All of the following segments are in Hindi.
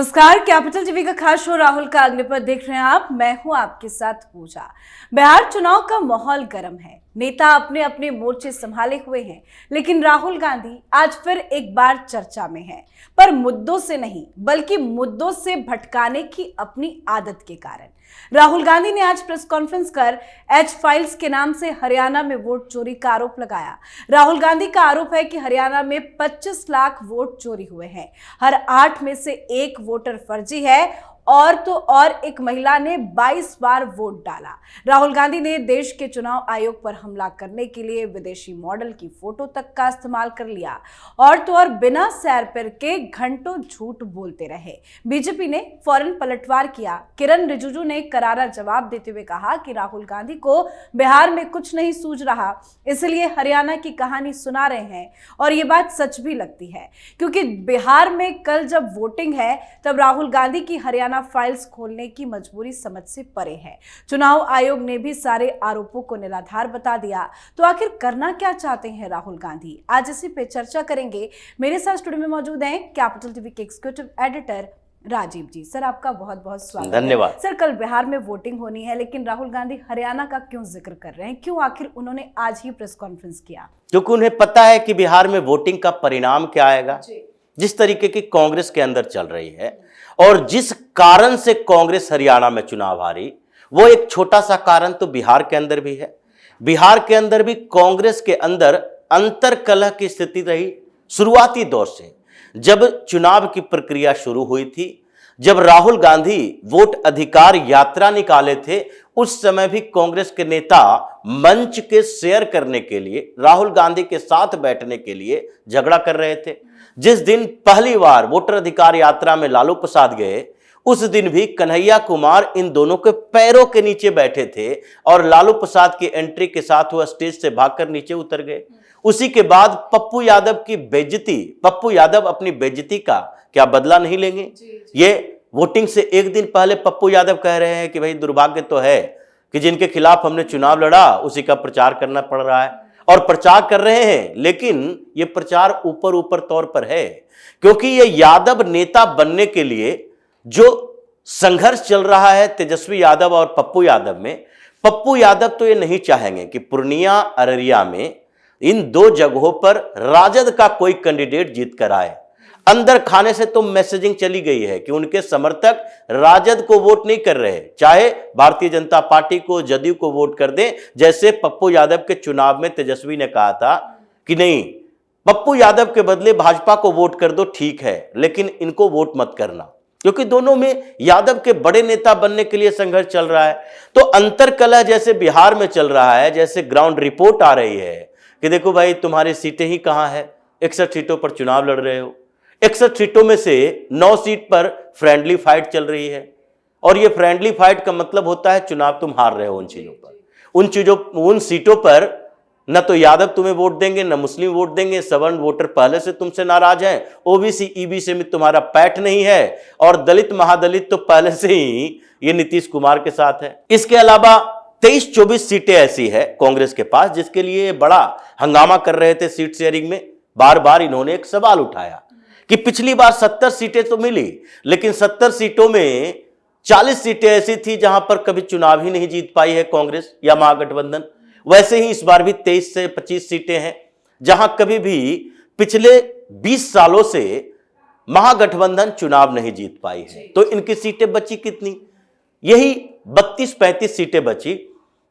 नमस्कार, कैपिटल टीवी का खास शो राहुल का अग्निपथ देख रहे हैं आप। मैं हूं आपके साथ पूजा। बिहार चुनाव का माहौल गर्म है, नेता अपने अपने मोर्चे संभाले हुए हैं, लेकिन राहुल गांधी आज फिर एक बार चर्चा में हैं, पर मुद्दों से नहीं बल्कि मुद्दों से भटकाने की अपनी आदत के कारण। राहुल गांधी ने आज प्रेस कॉन्फ्रेंस कर एच फाइल्स के नाम से हरियाणा में वोट चोरी का आरोप लगाया। राहुल गांधी का आरोप है कि हरियाणा में 25 लाख वोट चोरी हुए हैं, हर 8 में से 1 वोटर फर्जी है और तो और एक महिला ने 22 बार वोट डाला। राहुल गांधी ने देश के चुनाव आयोग पर हमला करने के लिए विदेशी मॉडल की फोटो तक का इस्तेमाल कर लिया और तो और बिना सैर पैर के घंटों झूठ बोलते रहे। बीजेपी ने फौरन पलटवार किया। किरण रिजिजू ने करारा जवाब देते हुए कहा कि राहुल गांधी को बिहार में कुछ नहीं सूझ रहा, इसलिए हरियाणा की कहानी सुना रहे हैं। और ये बात सच भी लगती है, क्योंकि बिहार में कल जब वोटिंग है तब राहुल गांधी की हरियाणा फाइल्स खोलने की मजबूरी समझ से परे है। चुनाव आयोग ने भी सारे आरोपों को निराधार बता दिया। तो आखिर करना क्या चाहते हैं राहुल गांधी, आज इसी पे चर्चा करेंगे। मेरे साथ स्टूडियो में मौजूद हैं कैपिटल टीवी के एग्जीक्यूटिव एडिटर राजीव जी। सर, आपका बहुत बहुत स्वागत। धन्यवाद। सर, कल बिहार में वोटिंग होनी है, लेकिन राहुल गांधी हरियाणा का क्यों जिक्र कर रहे हैं? क्यों आखिर उन्होंने आज ही प्रेस कॉन्फ्रेंस किया? क्योंकि उन्हें पता है कि बिहार में वोटिंग का परिणाम क्या आएगा। जिस तरीके की कांग्रेस के अंदर चल रही है और जिस कारण से कांग्रेस हरियाणा में चुनाव हारी, वो एक छोटा सा कारण तो बिहार के अंदर भी है। बिहार के अंदर भी कांग्रेस के अंदर अंतर्कलह की स्थिति रही शुरुआती दौर से। जब चुनाव की प्रक्रिया शुरू हुई थी, जब राहुल गांधी वोट अधिकार यात्रा निकाले थे, उस समय भी कांग्रेस के नेता मंच के शेयर करने के लिए, राहुल गांधी के साथ बैठने के लिए झगड़ा कर रहे थे। जिस दिन पहली बार वोटर अधिकार यात्रा में लालू प्रसाद गए, उस दिन भी कन्हैया कुमार इन दोनों के पैरों के नीचे बैठे थे और लालू प्रसाद की एंट्री के साथ वह स्टेज से भागकर नीचे उतर गए। उसी के बाद पप्पू यादव की बेइज्जती, पप्पू यादव अपनी बेइज्जती का क्या बदला नहीं लेंगे? ये वोटिंग से एक दिन पहले पप्पू यादव कह रहे हैं कि भाई दुर्भाग्य तो है कि जिनके खिलाफ हमने चुनाव लड़ा उसी का प्रचार करना पड़ रहा है, और प्रचार कर रहे हैं, लेकिन ये प्रचार ऊपर ऊपर तौर पर है, क्योंकि ये यादव नेता बनने के लिए जो संघर्ष चल रहा है तेजस्वी यादव और पप्पू यादव में, पप्पू यादव तो ये नहीं चाहेंगे कि पूर्णिया अररिया में इन दो जगहों पर राजद का कोई कैंडिडेट जीत कर आए। अंदर खाने से तो मैसेजिंग चली गई है कि उनके समर्थक राजद को वोट नहीं कर रहे, चाहे भारतीय जनता पार्टी को, जदयू को वोट कर दें। जैसे पप्पू यादव के चुनाव में तेजस्वी ने कहा था कि नहीं, पप्पू यादव के बदले भाजपा को वोट कर दो, ठीक है, लेकिन इनको वोट मत करना, क्योंकि दोनों में यादव के बड़े नेता बनने के लिए संघर्ष चल रहा है। तो अंतरकलह जैसे बिहार में चल रहा है, जैसे ग्राउंड रिपोर्ट आ रही है कि देखो भाई तुम्हारी सीटें ही कहां है, 61 सीटों पर चुनाव लड़ रहे हो, 61 सीटों में से 9 सीट पर फ्रेंडली फाइट चल रही है। और ये फ्रेंडली फाइट का मतलब होता है चुनाव तुम हार रहे हो उन चीजों पर। उन सीटों पर न तो यादव तुम्हें वोट देंगे, न मुस्लिम वोट देंगे। सवर्ण वोटर पहले से तुमसे नाराज हैं, ओबीसी ईबीसी में तुम्हारा पैठ नहीं है, और दलित महादलित तो पहले से ही ये नीतीश कुमार के साथ है। इसके अलावा 23-24 सीटें ऐसी है कांग्रेस के पास जिसके लिए बड़ा हंगामा कर रहे थे सीट शेयरिंग में। बार बार इन्होंने एक सवाल उठाया कि पिछली बार 70 सीटें तो मिली, लेकिन 70 सीटों में 40 सीटें ऐसी थी जहां पर कभी चुनाव ही नहीं जीत पाई है कांग्रेस या महागठबंधन। वैसे ही इस बार भी 23 से 25 सीटें हैं जहां कभी भी पिछले 20 सालों से महागठबंधन चुनाव नहीं जीत पाई है। तो इनकी सीटें बची कितनी? यही 32-35 सीटें बची,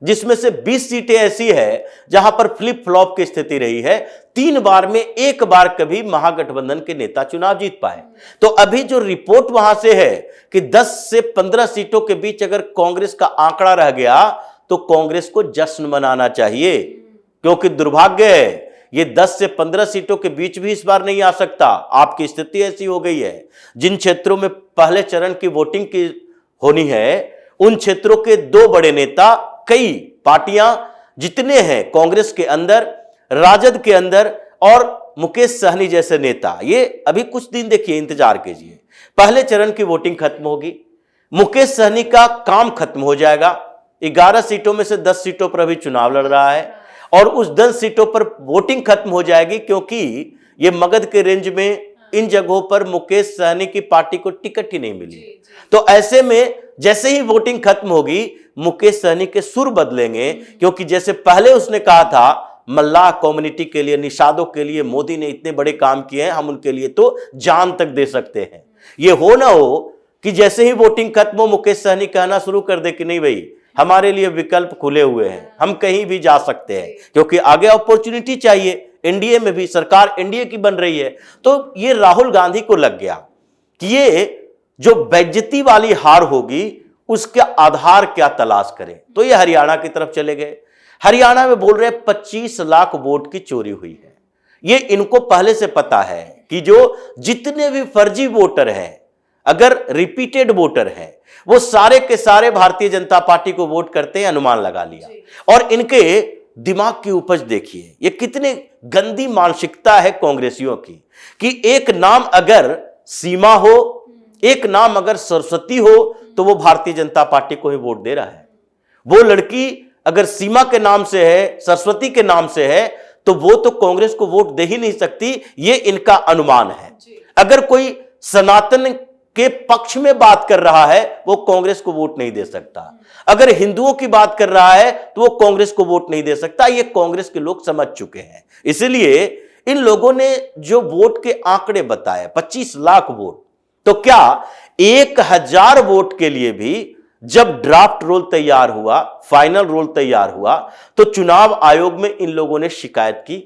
जिसमें से 20 सीटें ऐसी है जहां पर फ्लिप फ्लॉप की स्थिति रही है। 3 बार में 1 बार कभी महागठबंधन के नेता चुनाव जीत पाए। तो अभी जो रिपोर्ट वहां से है कि 10 से 15 सीटों के बीच अगर कांग्रेस का आंकड़ा रह गया तो कांग्रेस को जश्न मनाना चाहिए, क्योंकि दुर्भाग्य है ये 10 से 15 सीटों के बीच भी इस बार नहीं आ सकता। आपकी स्थिति ऐसी हो गई है, जिन क्षेत्रों में पहले चरण की वोटिंग की होनी है उन क्षेत्रों के 2 बड़े नेता, कई पार्टियां जितने हैं कांग्रेस के अंदर, राजद के अंदर, और मुकेश सहनी जैसे नेता, ये अभी कुछ दिन देखिए, इंतजार कीजिए, पहले चरण की वोटिंग खत्म होगी, मुकेश सहनी का काम खत्म हो जाएगा। 11 सीटों में से 10 सीटों पर अभी चुनाव लड़ रहा है और उस 10 सीटों पर वोटिंग खत्म हो जाएगी, क्योंकि ये मगध के रेंज में इन जगहों पर मुकेश सहनी की पार्टी को टिकट ही नहीं मिली। तो ऐसे में जैसे ही वोटिंग खत्म होगी, मुकेश सहनी के सुर बदलेंगे, क्योंकि जैसे पहले उसने कहा था मल्लाह कम्युनिटी के लिए, निषादों के लिए मोदी ने इतने बड़े काम किए हैं, हम उनके लिए तो जान तक दे सकते हैं। ये हो ना हो कि जैसे ही वोटिंग खत्म हो, मुकेश सहनी कहना शुरू कर दे कि नहीं भाई, हमारे लिए विकल्प खुले हुए हैं, हम कहीं भी जा सकते हैं, क्योंकि आगे अपॉर्चुनिटी चाहिए। एनडीए में भी सरकार एनडीए की बन रही है। तो ये राहुल गांधी को लग गया कि ये जो बेइज्जती वाली हार होगी उसका आधार क्या तलाश करें, तो ये हरियाणा की तरफ चले गए। हरियाणा में बोल रहे 25 लाख वोट की चोरी हुई है। ये इनको पहले से पता है कि जो जितने भी फर्जी वोटर हैं, अगर रिपीटेड वोटर हैं, वो सारे के सारे भारतीय जनता पार्टी को वोट करते हैं, अनुमान लगा लिया। और इनके दिमाग की उपज देखिए, ये कितनी गंदी मानसिकता है कांग्रेसियों की कि एक नाम अगर सीमा हो, एक नाम अगर सरस्वती हो, तो वो भारतीय जनता पार्टी को ही वोट दे रहा है। वो लड़की अगर सीमा के नाम से है, सरस्वती के नाम से है, तो वो तो कांग्रेस को वोट दे ही नहीं सकती, ये इनका अनुमान है। अगर कोई सनातन के पक्ष में बात कर रहा है, वो कांग्रेस को वोट नहीं दे सकता। अगर हिंदुओं की बात कर रहा है, तो वो कांग्रेस को वोट नहीं दे सकता। ये कांग्रेस के लोग समझ चुके हैं। इसलिए इन लोगों ने जो वोट के आंकड़े बताए, 25 लाख वोट, तो क्या 1000 वोट के लिए भी जब ड्राफ्ट रोल तैयार हुआ, फाइनल रोल तैयार हुआ, तो चुनाव आयोग में इन लोगों ने शिकायत की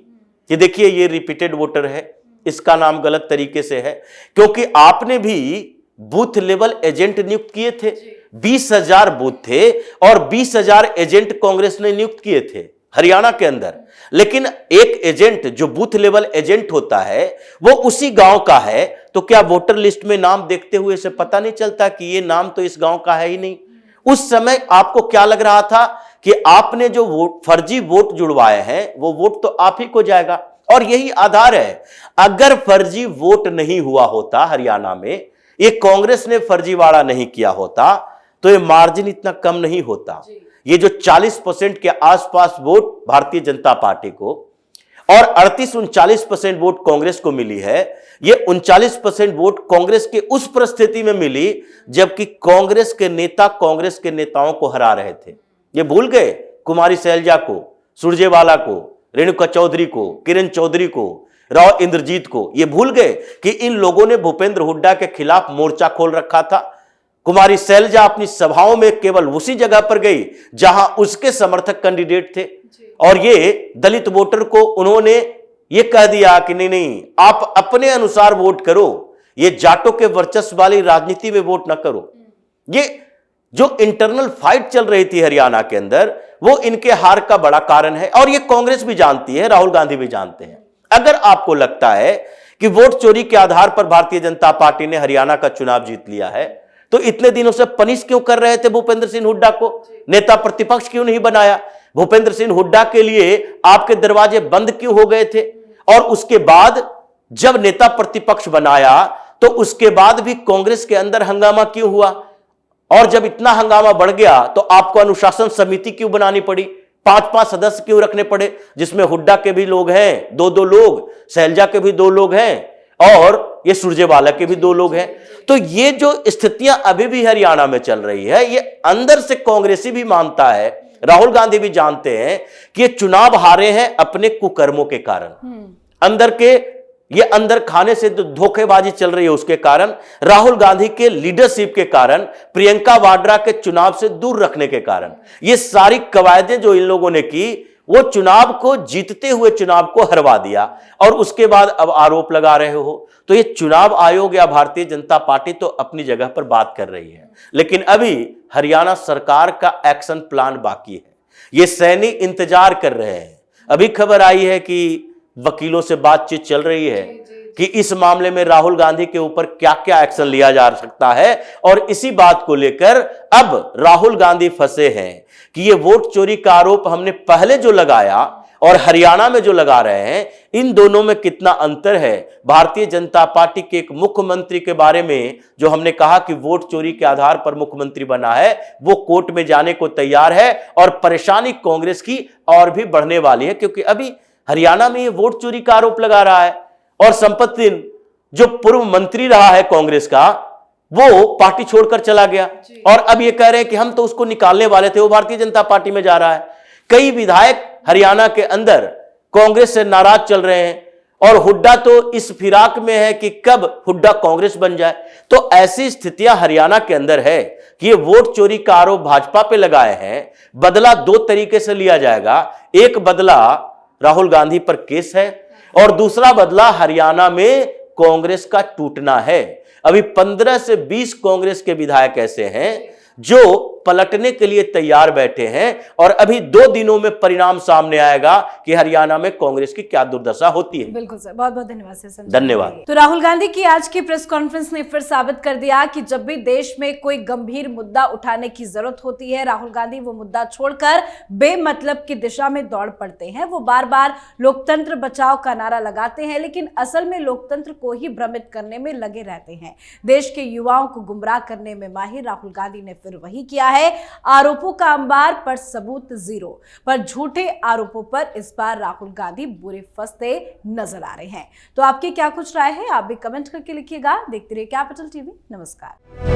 कि देखिए ये रिपीटेड वोटर है, इसका नाम गलत तरीके से है, क्योंकि आपने भी बूथ लेवल एजेंट नियुक्त किए थे। 20,000 बूथ थे और 20,000 एजेंट कांग्रेस ने नियुक्त किए थे हरियाणा के अंदर। लेकिन एक एजेंट जो बूथ लेवल एजेंट होता है, वो उसी गांव का है, तो क्या वोटर लिस्ट में नाम देखते हुए से पता नहीं चलता कि ये नाम तो इस गांव का है ही नहीं? उस समय आपको क्या लग रहा था कि आपने जो फर्जी वोट जुड़वाए हैं, वो वोट तो आप ही को जाएगा। और यही आधार है। अगर फर्जी वोट नहीं हुआ होता हरियाणा में, ये कांग्रेस ने फर्जीवाड़ा नहीं किया होता, तो ये मार्जिन इतना कम नहीं होता। ये जो 40% के आसपास वोट भारतीय जनता पार्टी को और 38-39% वोट कांग्रेस को मिली है, ये 39% वोट कांग्रेस के उस परिस्थिति में मिली जबकि कांग्रेस के नेता कांग्रेस के नेताओं को हरा रहे थे। ये भूल गए कुमारी शैलजा को, सुरजेवाला को, रेणुका चौधरी को, किरण चौधरी को, राव इंद्रजीत को। ये भूल गए कि इन लोगों ने भूपेंद्र हुड्डा के खिलाफ मोर्चा खोल रखा था। कुमारी शैलजा अपनी सभाओं में केवल उसी जगह पर गई जहां उसके समर्थक कैंडिडेट थे, और ये दलित वोटर को उन्होंने ये कह दिया कि नहीं नहीं, आप अपने अनुसार वोट करो, ये जाटों के वर्चस्व वाली राजनीति में वोट ना करो। ये जो इंटरनल फाइट चल रही थी हरियाणा के अंदर, वो इनके हार का बड़ा कारण है। और ये कांग्रेस भी जानती है, राहुल गांधी भी जानते हैं। अगर आपको लगता है कि वोट चोरी के आधार पर भारतीय जनता पार्टी ने हरियाणा का चुनाव जीत लिया है, तो इतने दिनों से पनिश क्यों कर रहे थे भूपेंद्र सिंह हुड्डा को? नेता प्रतिपक्ष क्यों नहीं बनाया? भूपेंद्र सिंह हुड्डा के लिए आपके दरवाजे बंद क्यों हो गए थे? और उसके बाद जब नेता प्रतिपक्ष बनाया, तो उसके बाद भी कांग्रेस के अंदर हंगामा क्यों हुआ? और जब इतना हंगामा बढ़ गया, तो आपको अनुशासन समिति क्यों बनानी पड़ी? 5-5 सदस्य क्यों रखने पड़े, जिसमें हुड्डा के भी लोग हैं, 2-2 लोग, शैलजा के भी 2 लोग हैं, और ये सुरजेवाला के भी 2 लोग हैं। तो ये जो स्थितियां अभी भी हरियाणा में चल रही है, ये अंदर से कांग्रेसी भी मानता है, राहुल गांधी भी जानते हैं कि ये चुनाव हारे हैं अपने कुकर्मों के कारण। अंदर के ये अंदर खाने से जो धोखेबाजी चल रही है उसके कारण, राहुल गांधी के लीडरशिप के कारण, प्रियंका वाड्रा के चुनाव से दूर रखने के कारण, ये सारी कवायदें जो इन लोगों ने की, वो चुनाव को जीतते हुए चुनाव को हरवा दिया। और उसके बाद अब आरोप लगा रहे हो, तो ये चुनाव आयोग या भारतीय जनता पार्टी तो अपनी जगह पर बात कर रही है, लेकिन अभी हरियाणा सरकार का एक्शन प्लान बाकी है। ये सैनी इंतजार कर रहे हैं। अभी खबर आई है कि वकीलों से बातचीत चल रही है कि इस मामले में राहुल गांधी के ऊपर क्या क्या एक्शन लिया जा सकता है। और इसी बात को लेकर अब राहुल गांधी फंसे हैं कि ये वोट चोरी का आरोप हमने पहले जो लगाया और हरियाणा में जो लगा रहे हैं, इन दोनों में कितना अंतर है। भारतीय जनता पार्टी के एक मुख्यमंत्री के बारे में जो हमने कहा कि वोट चोरी के आधार पर मुख्यमंत्री बना है, वो कोर्ट में जाने को तैयार है, और परेशानी कांग्रेस की और भी बढ़ने वाली है, क्योंकि अभी हरियाणा में ये वोट चोरी का आरोप लगा रहा है। और संपत्ति जो पूर्व मंत्री रहा है कांग्रेस का, वो पार्टी छोड़कर चला गया और अब ये कह रहे हैं कि हम तो उसको निकालने वाले थे, वो भारतीय जनता पार्टी में जा रहा है। कई विधायक हरियाणा के अंदर कांग्रेस से नाराज चल रहे हैं और हुड्डा तो इस फिराक में है कि कब हुड्डा कांग्रेस बन जाए। तो ऐसी स्थितियां हरियाणा के अंदर है कि ये वोट चोरी का आरोप भाजपा पे लगाए हैं। बदला दो तरीके से लिया जाएगा, एक बदला राहुल गांधी पर केस है और दूसरा बदला हरियाणा में कांग्रेस का टूटना है। अभी 15 से 20 कांग्रेस के विधायक ऐसे हैं जो पलटने के लिए तैयार बैठे हैं और अभी 2 दिनों में परिणाम सामने आएगा कि हरियाणा में कांग्रेस की क्या दुर्दशा होती है। बिल्कुल सर, बहुत बहुत धन्यवाद सर। धन्यवाद। तो राहुल गांधी की आज की प्रेस कॉन्फ्रेंस ने फिर साबित कर दिया कि जब भी देश में कोई गंभीर मुद्दा उठाने की जरूरत होती है, राहुल गांधी वो मुद्दा छोड़कर बेमतलब की दिशा में दौड़ पड़ते हैं। वो बार बार लोकतंत्र बचाओ का नारा लगाते हैं, लेकिन असल में लोकतंत्र को ही भ्रमित करने में लगे रहते हैं। देश के युवाओं को गुमराह करने में माहिर राहुल गांधी ने फिर वही किया है। आरोपों का अंबार पर सबूत जीरो, पर झूठे आरोपों पर इस बार राहुल गांधी बुरे फंसते नजर आ रहे हैं। तो आपकी क्या कुछ राय है, आप भी कमेंट करके लिखिएगा। देखते रहिए कैपिटल टीवी। नमस्कार।